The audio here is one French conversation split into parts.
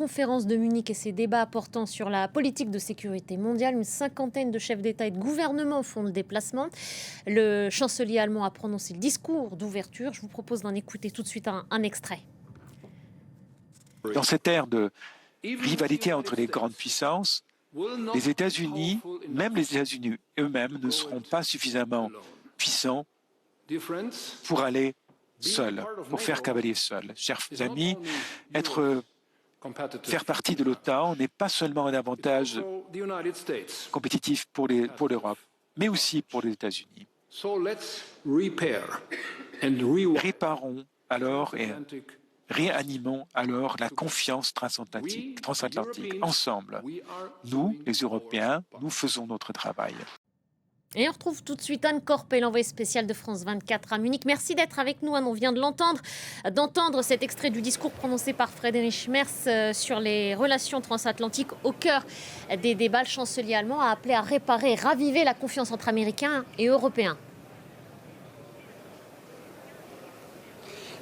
Conférence de Munich et ses débats portant sur la politique de sécurité mondiale. Une cinquantaine de chefs d'État et de gouvernement font le déplacement. Le chancelier allemand a prononcé le discours d'ouverture. Je vous propose d'en écouter tout de suite un extrait. Dans cette ère de rivalité entre les grandes puissances, les États-Unis, même les États-Unis eux-mêmes, ne seront pas suffisamment puissants pour aller seuls, pour faire cavalier seul. Chers amis, faire partie de l'OTAN n'est pas seulement un avantage compétitif pour l'Europe, mais aussi pour les États-Unis. Réparons alors et réanimons alors la confiance transatlantique. Ensemble, nous, les Européens, nous faisons notre travail. Et on retrouve tout de suite Anne Corpet, l'envoyée spéciale de France 24 à Munich. Merci d'être avec nous, Anne. On vient de d'entendre cet extrait du discours prononcé par Friedrich Merz sur les relations transatlantiques au cœur des débats. Le chancelier allemand a appelé à réparer et raviver la confiance entre Américains et Européens.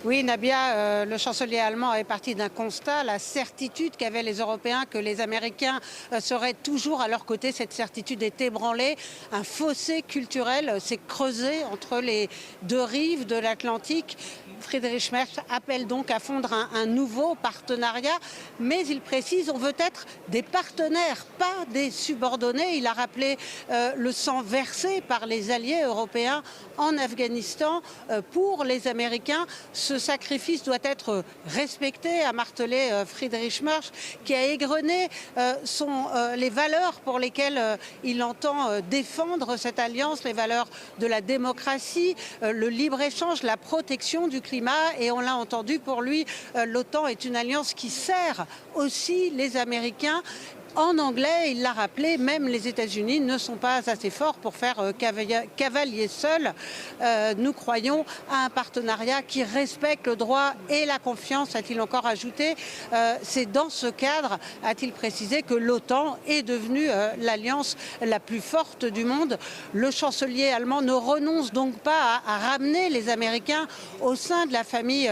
Oui, Nabia, le chancelier allemand est parti d'un constat, la certitude qu'avaient les Européens que les Américains seraient toujours à leur côté. Cette certitude est ébranlée. Un fossé culturel s'est creusé entre les deux rives de l'Atlantique. Friedrich Merz appelle donc à fondre un nouveau partenariat, mais il précise on veut être des partenaires, pas des subordonnés. Il a rappelé le sang versé par les alliés européens en Afghanistan pour les Américains. Ce sacrifice doit être respecté, a martelé Friedrich Merz, qui a égrené les valeurs pour lesquelles il entend défendre cette alliance, les valeurs de la démocratie, le libre-échange, la protection du climat. Et on l'a entendu, pour lui, l'OTAN est une alliance qui sert aussi les Américains. En anglais, il l'a rappelé, même les États-Unis ne sont pas assez forts pour faire cavalier seul. Nous croyons à un partenariat qui respecte le droit et la confiance, a-t-il encore ajouté. C'est dans ce cadre, a-t-il précisé, que l'OTAN est devenue l'alliance la plus forte du monde. Le chancelier allemand ne renonce donc pas à ramener les Américains au sein de la famille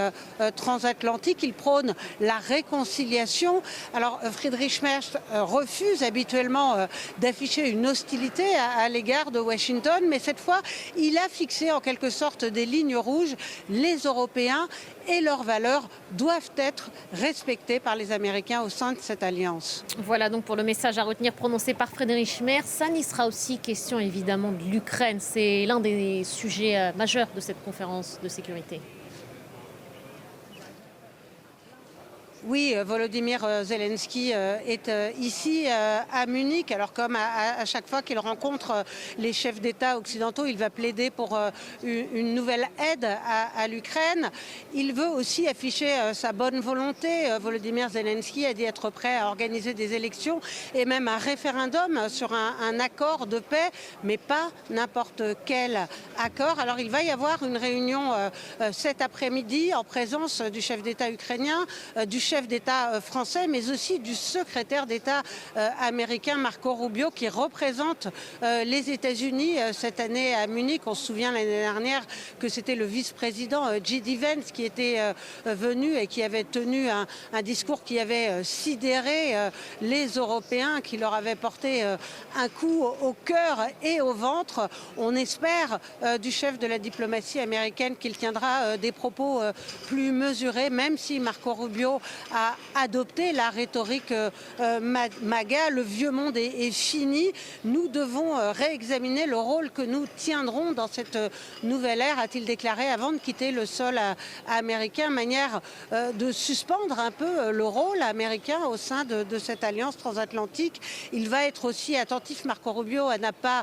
transatlantique. Il prône la réconciliation. Alors, Friedrich Merz refuse habituellement d'afficher une hostilité à l'égard de Washington, mais cette fois, il a fixé en quelque sorte des lignes rouges. Les Européens et leurs valeurs doivent être respectés par les Américains au sein de cette alliance. Voilà donc pour le message à retenir prononcé par Friedrich Merz. Ça n'y sera aussi question évidemment de l'Ukraine. C'est l'un des sujets majeurs de cette conférence de sécurité. Oui, Volodymyr Zelensky est ici à Munich. Alors comme à chaque fois qu'il rencontre les chefs d'État occidentaux, il va plaider pour une nouvelle aide à l'Ukraine. Il veut aussi afficher sa bonne volonté. Volodymyr Zelensky a dit être prêt à organiser des élections et même un référendum sur un accord de paix, mais pas n'importe quel accord. Alors il va y avoir une réunion cet après-midi en présence du chef d'État ukrainien, du chef d'État français, mais aussi du secrétaire d'État américain Marco Rubio, qui représente les États-Unis cette année à Munich. On se souvient l'année dernière que c'était le vice-président J.D. Vance qui était venu et qui avait tenu un discours qui avait sidéré les Européens, qui leur avait porté un coup au cœur et au ventre. On espère du chef de la diplomatie américaine qu'il tiendra des propos plus mesurés, même si Marco Rubio a adopté la rhétorique MAGA. Le vieux monde est fini. Nous devons réexaminer le rôle que nous tiendrons dans cette nouvelle ère, a-t-il déclaré avant de quitter le sol américain, manière de suspendre un peu le rôle américain au sein de cette alliance transatlantique. Il va être aussi attentif, Marco Rubio, à n'a pas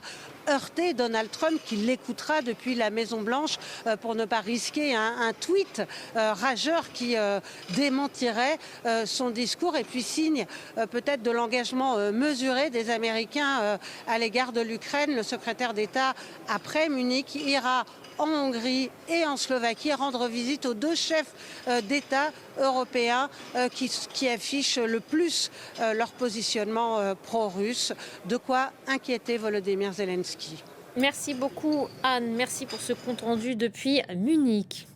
heurter Donald Trump, qui l'écoutera depuis la Maison-Blanche pour ne pas risquer un tweet rageur qui démentirait son discours, et puis signe peut-être de l'engagement mesuré des Américains à l'égard de l'Ukraine. Le secrétaire d'État, après Munich, ira en Hongrie et en Slovaquie rendre visite aux deux chefs d'État européens qui affichent le plus leur positionnement pro-russe. De quoi inquiéter Volodymyr Zelensky. Merci beaucoup Anne, merci pour ce compte rendu depuis Munich.